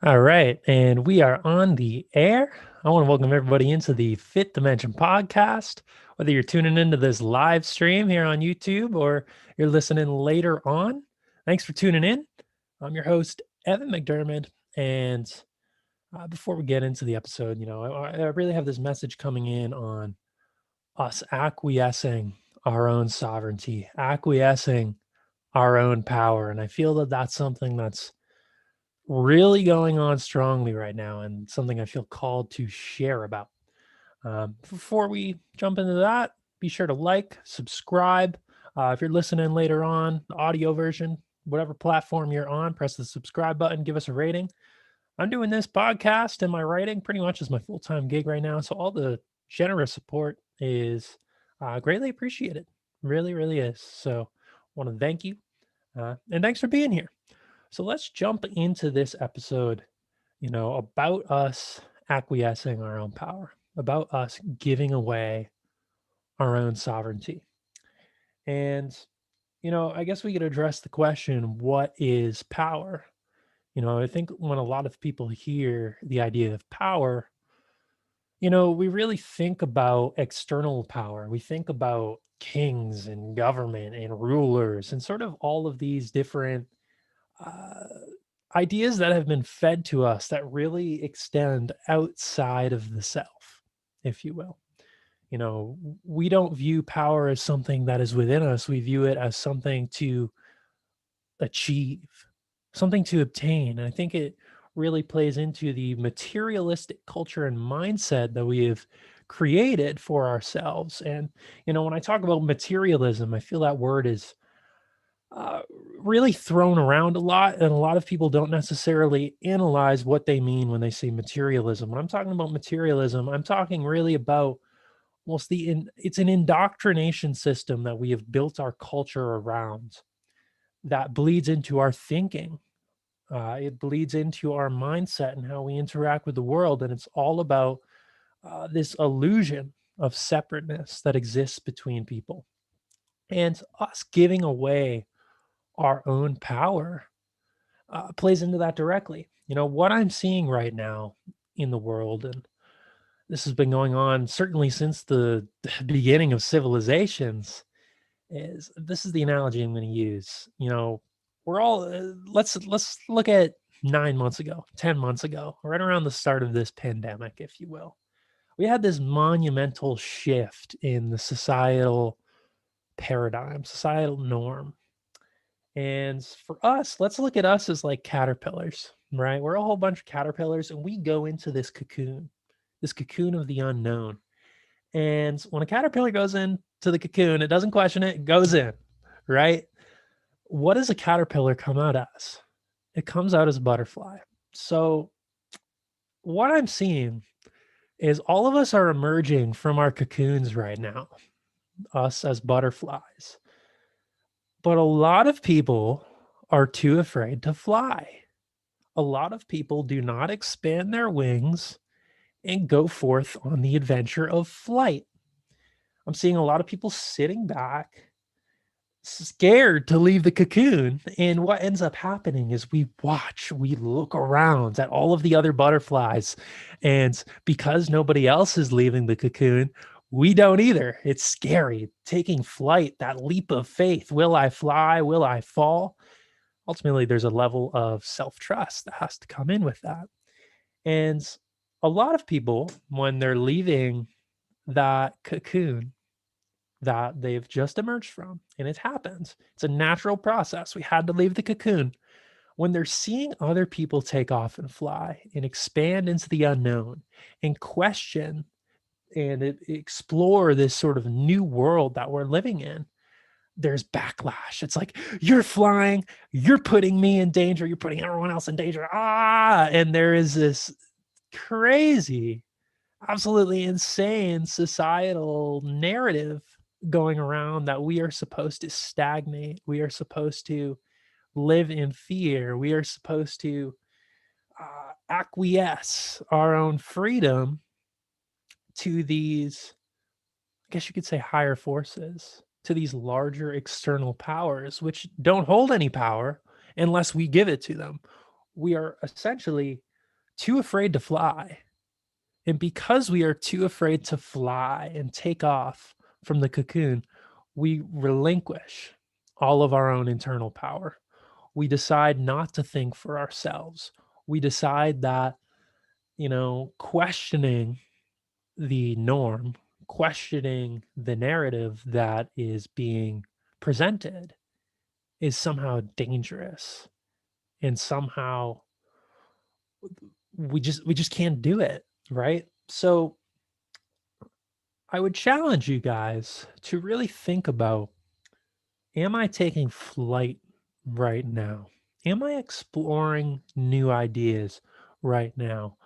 All right, and we are on the air. I want to welcome everybody into the Fifth Dimension podcast. Whether you're tuning into this live stream here on YouTube or you're listening later on, thanks for tuning in. I'm your host, Evan McDermott. And before we get into the episode, I really have this message coming in on us acquiescing our own sovereignty, acquiescing our own power. And I feel that that's something that's really going on strongly right now and something I feel called to share about. Before we jump into that, be sure to like, subscribe. If you're listening later on, the audio version, whatever platform you're on, press the subscribe button, give us a rating. I'm doing this podcast and my writing pretty much as my full time gig right now. So all the generous support is greatly appreciated. Really, really is. So want to thank you. And thanks for being here. So let's jump into this episode, about us acquiescing our own power, about us giving away our own sovereignty. And, I guess we could address the question, what is power? I think when a lot of people hear the idea of power, we really think about external power. We think about kings and government and rulers and sort of all of these different uh, ideas that have been fed to us that really extend outside of the self, if you will. We don't view power as something that is within us. We view it as something to achieve, something to obtain. And I think it really plays into the materialistic culture and mindset that we have created for ourselves. And, when I talk about materialism, I feel that word is uh, really thrown around a lot, and a lot of people don't necessarily analyze what they mean when they say materialism. When I'm talking about materialism, I'm talking really about almost it's an indoctrination system that we have built our culture around that bleeds into our thinking. It bleeds into our mindset and how we interact with the world, and it's all about this illusion of separateness that exists between people and us giving away our own power plays into that directly. What I'm seeing right now in the world, and this has been going on certainly since the beginning of civilizations, is this is the analogy I'm going to use. We're all let's look at 9 months ago, 10 months ago, right around the start of this pandemic, if you will. We had this monumental shift in the societal paradigm, societal norm. And for us, let's look at us as like caterpillars, right? We're a whole bunch of caterpillars and we go into this cocoon of the unknown. And when a caterpillar goes into the cocoon, it doesn't question it, it goes in, right? What does a caterpillar come out as? It comes out as a butterfly. So, what I'm seeing is all of us are emerging from our cocoons right now, us as butterflies. But a lot of people are too afraid to fly. A lot of people do not expand their wings and go forth on the adventure of flight. I'm seeing a lot of people sitting back, scared to leave the cocoon. And what ends up happening is we look around at all of the other butterflies. And because nobody else is leaving the cocoon, we don't either. It's scary. Taking flight, that leap of faith. Will I fly? Will I fall? Ultimately, there's a level of self trust that has to come in with that. And a lot of people, when they're leaving that cocoon that they've just emerged from, and it happens, it's a natural process. We had to leave the cocoon. When they're seeing other people take off and fly and expand into the unknown and question and explore this sort of new world that we're living in, there's backlash. It's like, you're flying, you're putting me in danger, you're putting everyone else in danger. And there is this crazy, absolutely insane societal narrative going around that we are supposed to stagnate. We are supposed to live in fear. We are supposed to acquiesce our own freedom to these, I guess you could say, higher forces, to these larger external powers, which don't hold any power unless we give it to them. We are essentially too afraid to fly. And because we are too afraid to fly and take off from the cocoon, we relinquish all of our own internal power. We decide not to think for ourselves. We decide that, questioning the norm, questioning the narrative that is being presented is somehow dangerous, and somehow we just can't do it, right? So I would challenge you guys to really think about, am I taking flight right now? Am I exploring new ideas right now?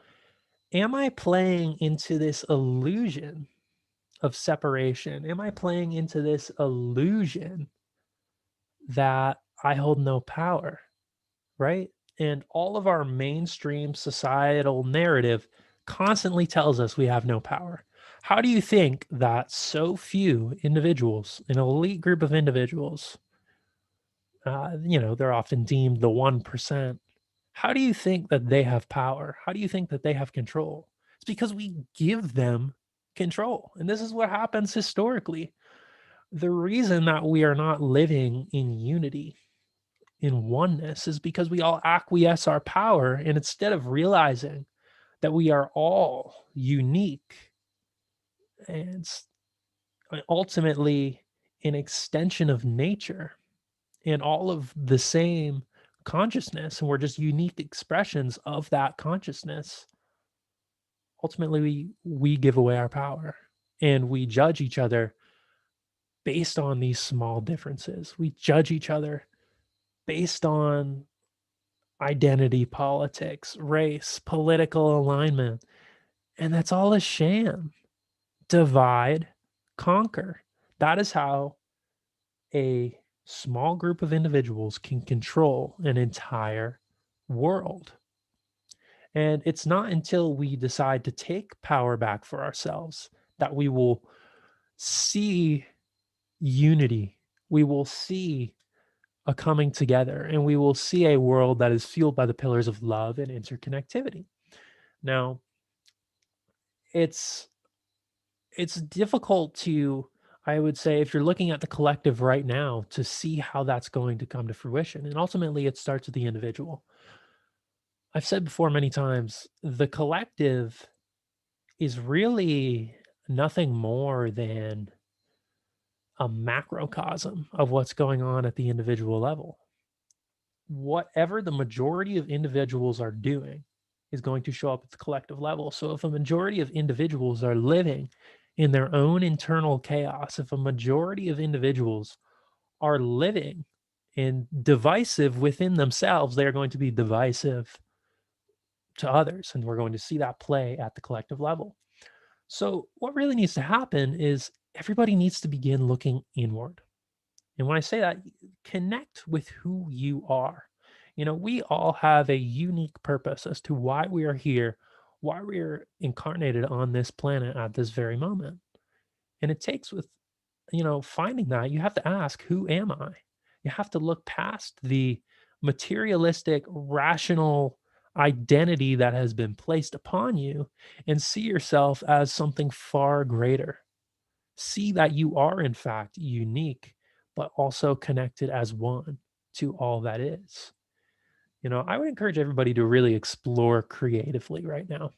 Am I playing into this illusion of separation? Am I playing into this illusion that I hold no power, right? And all of our mainstream societal narrative constantly tells us we have no power. How do you think that so few individuals, an elite group of individuals, they're often deemed the 1%. How do you think that they have power? How do you think that they have control? It's because we give them control. And this is what happens historically. The reason that we are not living in unity, in oneness, is because we all acquiesce our power. And instead of realizing that we are all unique and ultimately an extension of nature and all of the same consciousness, and we're just unique expressions of that consciousness, ultimately we give away our power, and we judge each other based on these small differences. We judge each other based on identity politics, race, political alignment, and that's all a sham. Divide, conquer. That is how a small group of individuals can control an entire world. And it's not until we decide to take power back for ourselves that we will see unity. We will see a coming together, and we will see a world that is fueled by the pillars of love and interconnectivity. Now, it's it's difficult to, I would say, if you're looking at the collective right now, to see how that's going to come to fruition. And ultimately it starts with the individual. I've said before many times, the collective is really nothing more than a macrocosm of what's going on at the individual level. Whatever the majority of individuals are doing is going to show up at the collective level. So if a majority of individuals are living in their own internal chaos, if a majority of individuals are living in divisive within themselves, they are going to be divisive to others. And we're going to see that play at the collective level. So what really needs to happen is everybody needs to begin looking inward. And when I say that, connect with who you are. We all have a unique purpose as to why we are here, why we are incarnated on this planet at this very moment. And it takes with, finding that, you have to ask, who am I? You have to look past the materialistic, rational identity that has been placed upon you and see yourself as something far greater. See that you are, in fact, unique, but also connected as one to all that is. I would encourage everybody to really explore creatively right now.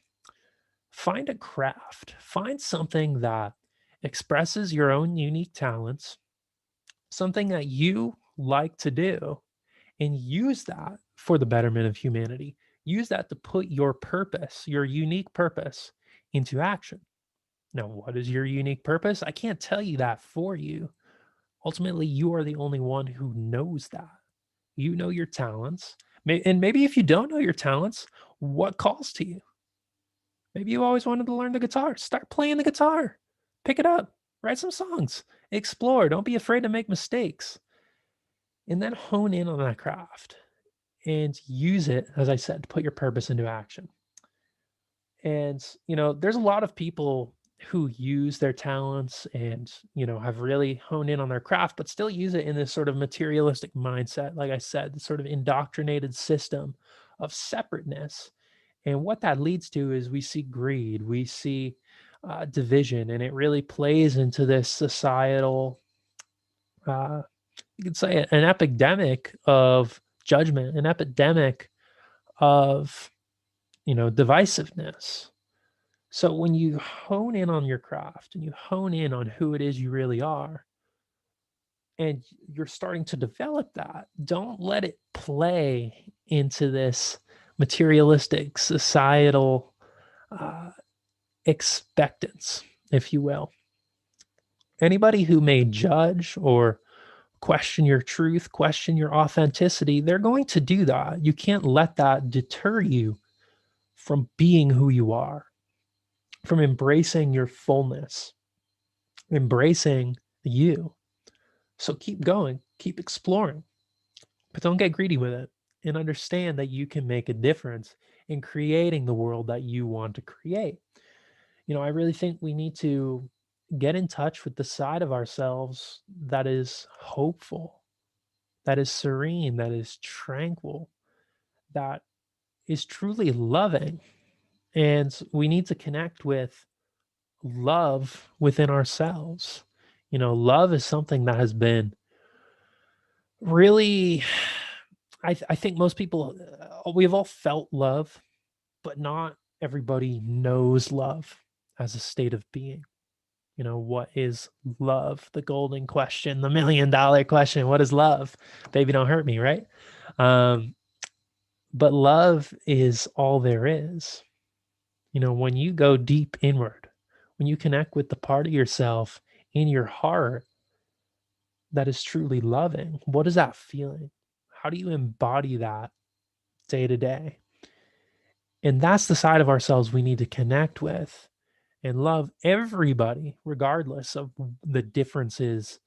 Find a craft, find something that expresses your own unique talents, something that you like to do, and use that for the betterment of humanity. Use that to put your purpose, your unique purpose, into action. Now, what is your unique purpose? I can't tell you that for you. Ultimately, you are the only one who knows that. You know your talents. And maybe if you don't know your talents, what calls to you? Maybe you always wanted to learn the guitar. Start playing the guitar. Pick it up. Write some songs. Explore. Don't be afraid to make mistakes. And then hone in on that craft and use it, as I said, to put your purpose into action. And, there's a lot of people who use their talents and, have really honed in on their craft, but still use it in this sort of materialistic mindset. Like I said, the sort of indoctrinated system of separateness. And what that leads to is we see greed, we see division, and it really plays into this societal, uh, you could say, an epidemic of judgment, an epidemic of, divisiveness. So when you hone in on your craft and you hone in on who it is you really are, and you're starting to develop that, don't let it play into this materialistic societal uh, expectance, if you will. Anybody who may judge or question your truth, question your authenticity, they're going to do that. You can't let that deter you from being who you are, from embracing your fullness, embracing you. So keep going, keep exploring, but don't get greedy with it, and understand that you can make a difference in creating the world that you want to create. I really think we need to get in touch with the side of ourselves that is hopeful, that is serene, that is tranquil, that is truly loving. And we need to connect with love within ourselves. Love is something that has been really, I think most people, we've all felt love, but not everybody knows love as a state of being. What is love? The golden question, the $1,000,000 question. What is love? Baby, don't hurt me, right? Um, but love is all there is. When you go deep inward, when you connect with the part of yourself in your heart that is truly loving, what is that feeling? How do you embody that day to day? And that's the side of ourselves we need to connect with and love everybody, regardless of the differences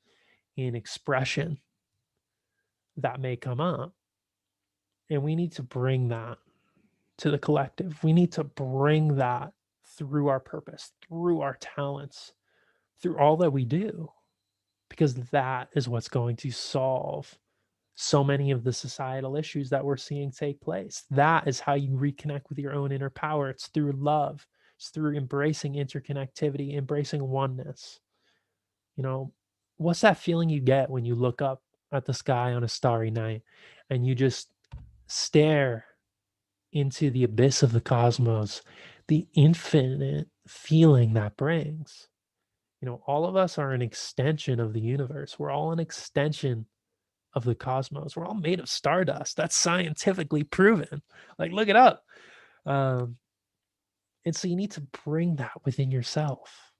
in expression that may come up. And we need to bring that to the collective. We need to bring that through our purpose, through our talents, through all that we do, because that is what's going to solve so many of the societal issues that we're seeing take place. That is how you reconnect with your own inner power. It's through love, it's through embracing interconnectivity, embracing oneness. You know, what's that feeling you get when you look up at the sky on a starry night and you just stare into the abyss of the cosmos, the infinite feeling that brings? All of us are an extension of the universe. We're all an extension of the cosmos. We're all made of stardust. That's scientifically proven. Like, look it up. Um, and so you need to bring that within yourself.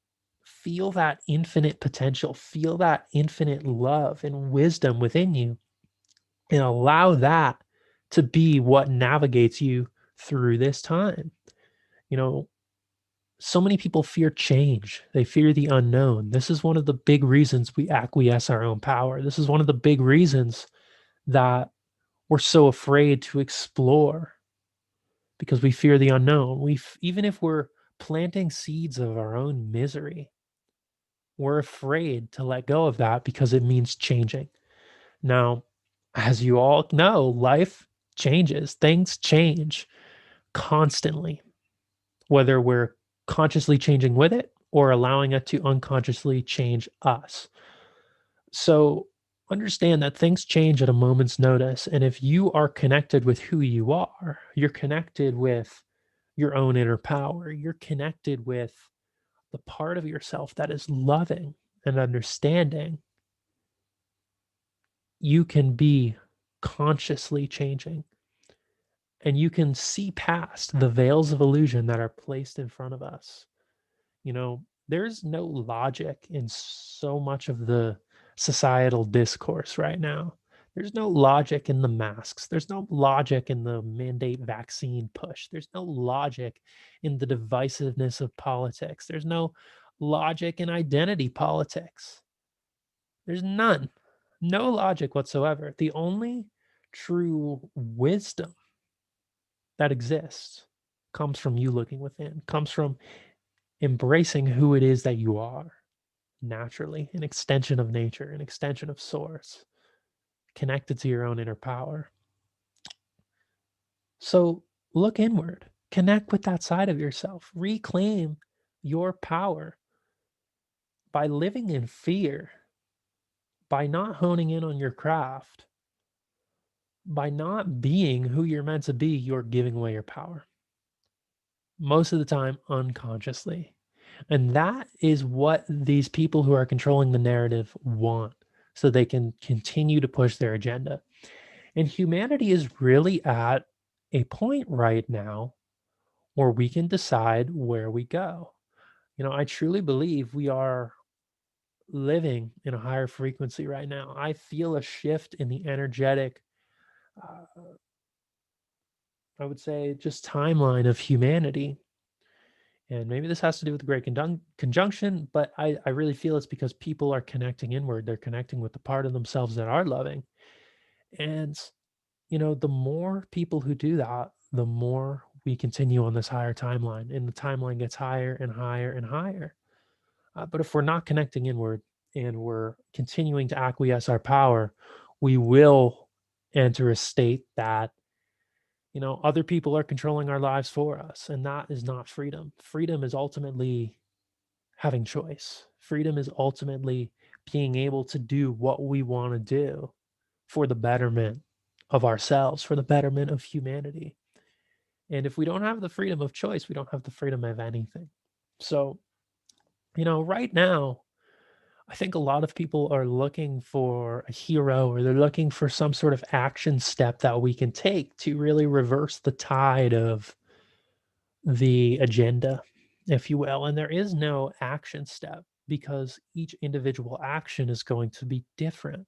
Feel that infinite potential, feel that infinite love and wisdom within you, and allow that to be what navigates you through this time. You know, so many people fear change. They fear the unknown. This is one of the big reasons we acquiesce our own power. This is one of the big reasons that we're so afraid to explore, because we fear the unknown. Even if we're planting seeds of our own misery, we're afraid to let go of that because it means changing. Now, as you all know, life changes, things change constantly, whether we're consciously changing with it or allowing it to unconsciously change us. So understand that things change at a moment's notice. And if you are connected with who you are, you're connected with your own inner power, you're connected with the part of yourself that is loving and understanding, you can be consciously changing, and you can see past the veils of illusion that are placed in front of us. There's no logic in so much of the societal discourse right now. There's no logic in the masks. There's no logic in the mandate vaccine push. There's no logic in the divisiveness of politics. There's no logic in identity politics. There's none. No logic whatsoever. The only true wisdom that exists comes from you looking within, comes from embracing who it is that you are naturally, an extension of nature, an extension of source, connected to your own inner power. So look inward, Connect with that side of yourself. Reclaim your power by living in fear, by not honing in on your craft, by not being who you're meant to be. You're giving away your power. Most of the time, unconsciously. And that is what these people who are controlling the narrative want, so they can continue to push their agenda. And humanity is really at a point right now where we can decide where we go. I truly believe we are living in a higher frequency right now. I feel a shift in the energetic, uh, I would say, just timeline of humanity. And maybe this has to do with the Great Conjunction, but I really feel it's because people are connecting inward. They're connecting with the part of themselves that are loving. And, the more people who do that, the more we continue on this higher timeline, and the timeline gets higher and higher and higher. But if we're not connecting inward and we're continuing to acquiesce our power, we will enter a state that, other people are controlling our lives for us. And that is not freedom. Freedom is ultimately having choice. Freedom is ultimately being able to do what we want to do for the betterment of ourselves, for the betterment of humanity. And if we don't have the freedom of choice, we don't have the freedom of anything. So, right now, I think a lot of people are looking for a hero, or they're looking for some sort of action step that we can take to really reverse the tide of the agenda, if you will. And there is no action step, because each individual action is going to be different.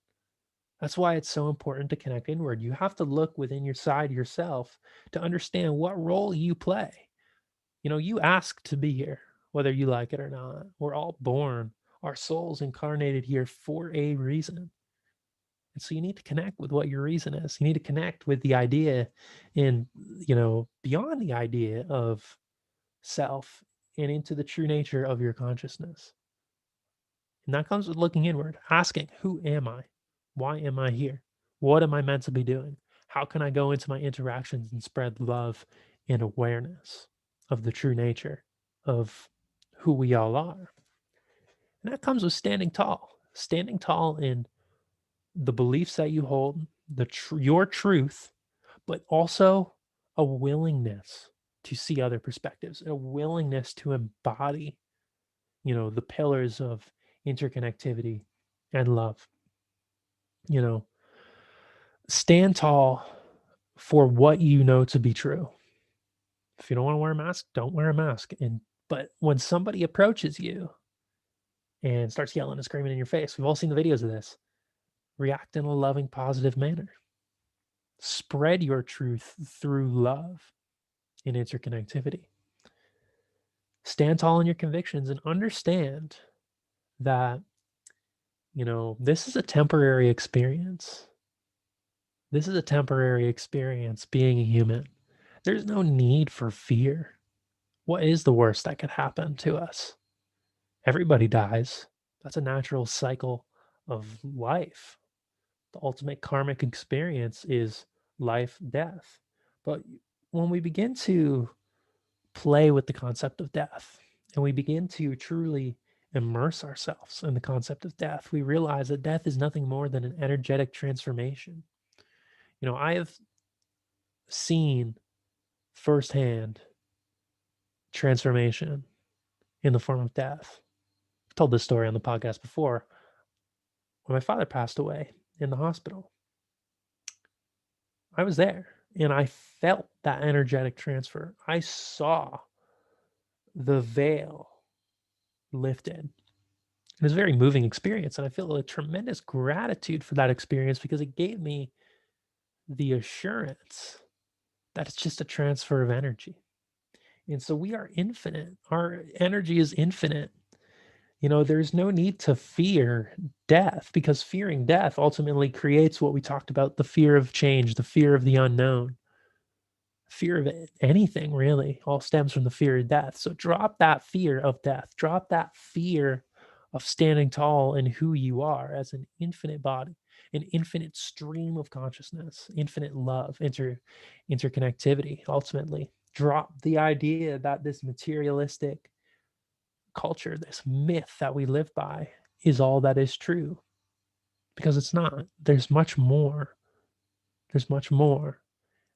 That's why it's so important to connect inward. You have to look within your side yourself to understand what role you play. You ask to be here, whether you like it or not. We're all born, our souls incarnated here for a reason. And so you need to connect with what your reason is. You need to connect with the idea, and, beyond the idea of self, and into the true nature of your consciousness. And that comes with looking inward, asking, who am I? Why am I here? What am I meant to be doing? How can I go into my interactions and spread love and awareness of the true nature of who we all are? And that comes with standing tall in the beliefs that you hold, your truth, but also a willingness to see other perspectives, a willingness to embody, the pillars of interconnectivity and love. You know, stand tall for what you know to be true. If you don't want to wear a mask, don't wear a mask. But when somebody approaches you and starts yelling and screaming in your face, we've all seen the videos of this. React in a loving, positive manner. Spread your truth through love and interconnectivity. Stand tall in your convictions and understand that, this is a temporary experience. This is a temporary experience being a human. There's no need for fear. What is the worst that could happen to us? Everybody dies. That's a natural cycle of life. The ultimate karmic experience is life, death. But when we begin to play with the concept of death, and we begin to truly immerse ourselves in the concept of death, we realize that death is nothing more than an energetic transformation. I have seen firsthand transformation in the form of death. I've told this story on the podcast before. When my father passed away in the hospital, I was there and I felt that energetic transfer. I saw the veil lifted. It was a very moving experience, and I feel a tremendous gratitude for that experience, because it gave me the assurance that it's just a transfer of energy. And so we are infinite. Our energy is infinite. There's no need to fear death, because fearing death ultimately creates what we talked about, the fear of change, the fear of the unknown. Fear of anything really all stems from the fear of death. So drop that fear of death. Drop that fear of standing tall in who you are as an infinite body, an infinite stream of consciousness, infinite love, interconnectivity, ultimately. drop the idea that this materialistic culture, this myth that we live by, is all that is true, because it's not. There's much more. There's much more.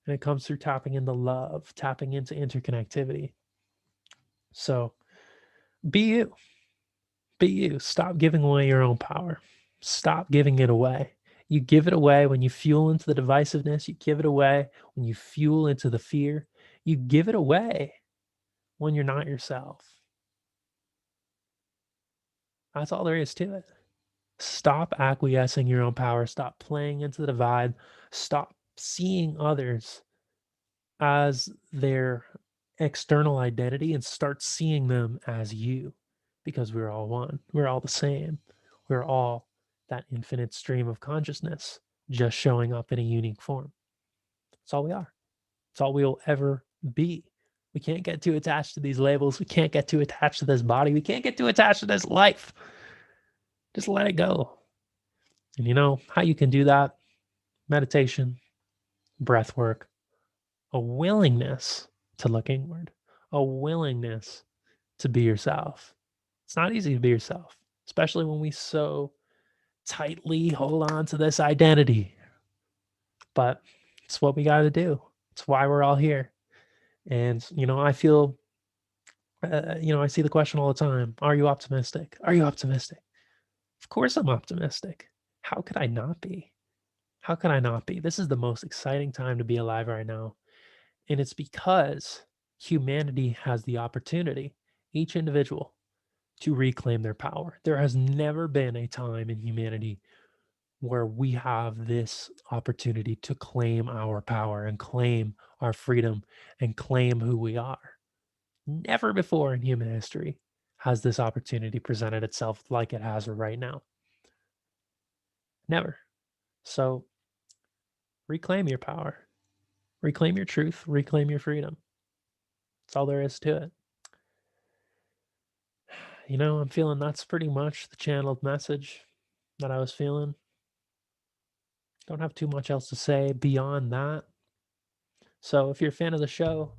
And it comes through tapping into love, tapping into interconnectivity. So be you. Be you. Stop giving away your own power. Stop giving it away. You give it away when you fuel into the divisiveness. You give it away when you fuel into the fear. You give it away when you're not yourself. That's all there is to it. Stop acquiescing your own power. Stop playing into the divide. Stop seeing others as their external identity and start seeing them as you, because we're all one. We're all the same. We're all that infinite stream of consciousness just showing up in a unique form. That's all we are. It's all we'll ever be. We can't get too attached to these labels. We can't get too attached to this body. We can't get too attached to this life. Just let it go. And you know how you can do that? Meditation, breath work, a willingness to look inward, a willingness to be yourself. It's not easy to be yourself, especially when we so tightly hold on to this identity. But it's what we got to do. It's why we're all here. And, I feel, I see the question all the time. Are you optimistic? Are you optimistic? Of course I'm optimistic. How could I not be? How could I not be? This is the most exciting time to be alive right now. And it's because humanity has the opportunity, each individual, to reclaim their power. There has never been a time in humanity where we have this opportunity to claim our power and claim our freedom and claim who we are. Never before in human history has this opportunity presented itself like it has right now. Never. So reclaim your power, reclaim your truth, reclaim your freedom. That's all there is to it. I'm feeling that's pretty much the channeled message that I was feeling. Don't have too much else to say beyond that. So if you're a fan of the show,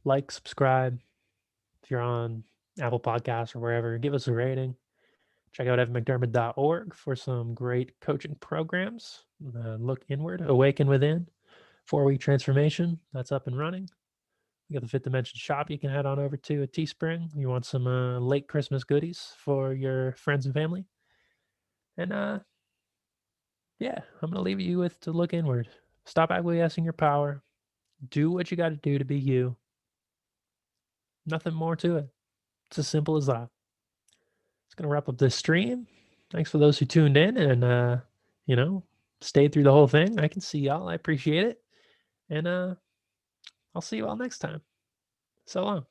like, subscribe. If you're on Apple Podcasts or wherever, give us a rating. Check out evanmcdermott.org for some great coaching programs. Look inward, awaken within. 4-week transformation, that's up and running. We got the Fifth Dimension shop you can head on over to at Teespring. You want some late Christmas goodies for your friends and family. And yeah, I'm going to leave you with to look inward. Stop acquiescing your power. Do what you got to do to be you. Nothing more to it. It's as simple as that. It's going to wrap up this stream. Thanks for those who tuned in and, stayed through the whole thing. I can see y'all. I appreciate it. And I'll see you all next time. So long.